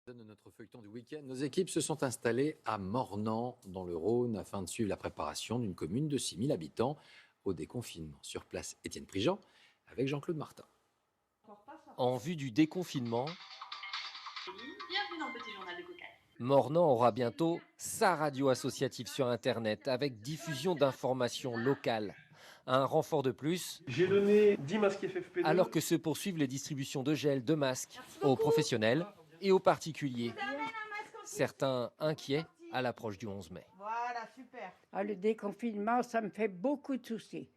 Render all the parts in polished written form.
De notre feuilleton du week-end, nos équipes se sont installées à Mornan, dans le Rhône, afin de suivre la préparation d'une commune de 6000 habitants au déconfinement. Sur place, Étienne Prigent avec Jean-Claude Martin. En vue du déconfinement, Bienvenue dans le petit journal de Cocagne. Mornan aura bientôt sa radio associative sur Internet avec diffusion d'informations locales. Un renfort de plus. J'ai donné 10 masques FFP2. Alors que se poursuivent les distributions de gel, de masques aux professionnels et aux particuliers. Certains inquiets à l'approche du 11 mai. Voilà, super. Le déconfinement, ça me fait beaucoup de soucis.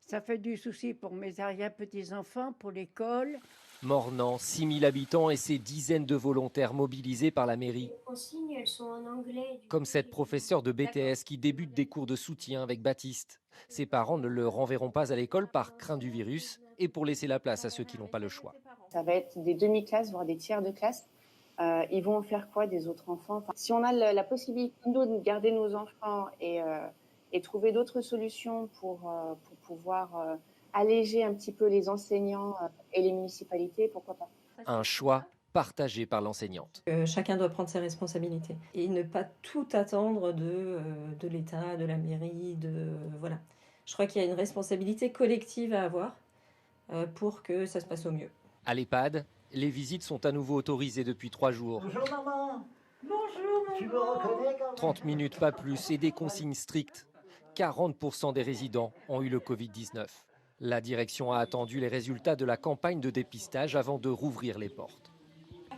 Ça fait du souci pour mes arrière-petits-enfants, pour l'école. Mornan, 6000 habitants et ses dizaines de volontaires mobilisés par la mairie. Les consignes, elles sont en anglais. Comme cette professeure de BTS qui débute des cours de soutien avec Baptiste. Ses parents ne le renverront pas à l'école par crainte du virus et pour laisser la place à ceux qui n'ont pas le choix. Ça va être des demi-classes, voire des tiers de classe. Ils vont faire quoi des autres enfants? Si on a la possibilité de garder nos enfants et trouver d'autres solutions pour pouvoir alléger un petit peu les enseignants et les municipalités, pourquoi pas? Un choix partagé par l'enseignante. Chacun doit prendre ses responsabilités et ne pas tout attendre de l'État, de la mairie, voilà. Je crois qu'il y a une responsabilité collective à avoir pour que ça se passe au mieux. À l'EHPAD, les visites sont à nouveau autorisées depuis 3 jours. Bonjour maman. Bonjour maman. Tu me reconnais quand même? 30 minutes, pas plus, et des consignes strictes. 40% des résidents ont eu le Covid-19. La direction a attendu les résultats de la campagne de dépistage avant de rouvrir les portes.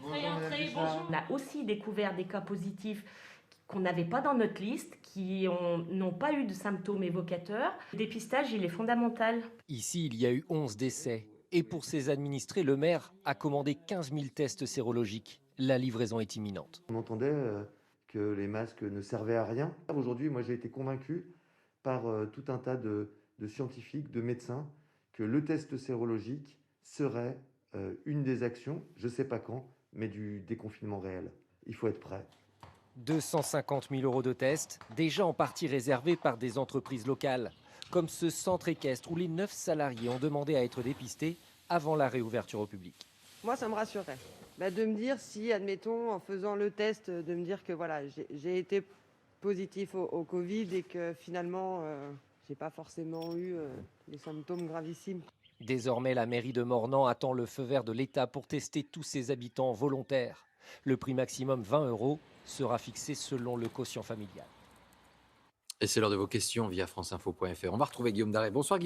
On a aussi découvert des cas positifs qu'on n'avait pas dans notre liste, qui n'ont pas eu de symptômes évocateurs. Le dépistage, il est fondamental. Ici, il y a eu 11 décès. Et pour ses administrés, le maire a commandé 15 000 tests sérologiques. La livraison est imminente. On entendait que les masques ne servaient à rien. Aujourd'hui, moi, j'ai été convaincu par tout un tas de scientifiques, de médecins, que le test sérologique serait une des actions, je ne sais pas quand, mais du déconfinement réel. Il faut être prêt. 250 000 € de tests, déjà en partie réservés par des entreprises locales, comme ce centre équestre où les 9 salariés ont demandé à être dépistés avant la réouverture au public. Moi, ça me rassurerait. De me dire si, admettons, en faisant le test, de me dire que voilà, j'ai été positif au Covid et que finalement, j'ai pas forcément eu les symptômes gravissimes. Désormais, la mairie de Mornan attend le feu vert de l'État pour tester tous ses habitants volontaires. Le prix maximum, 20 € sera fixé selon le quotient familial. Et c'est l'heure de vos questions via franceinfo.fr. On va retrouver Guillaume Darret. Bonsoir Guillaume.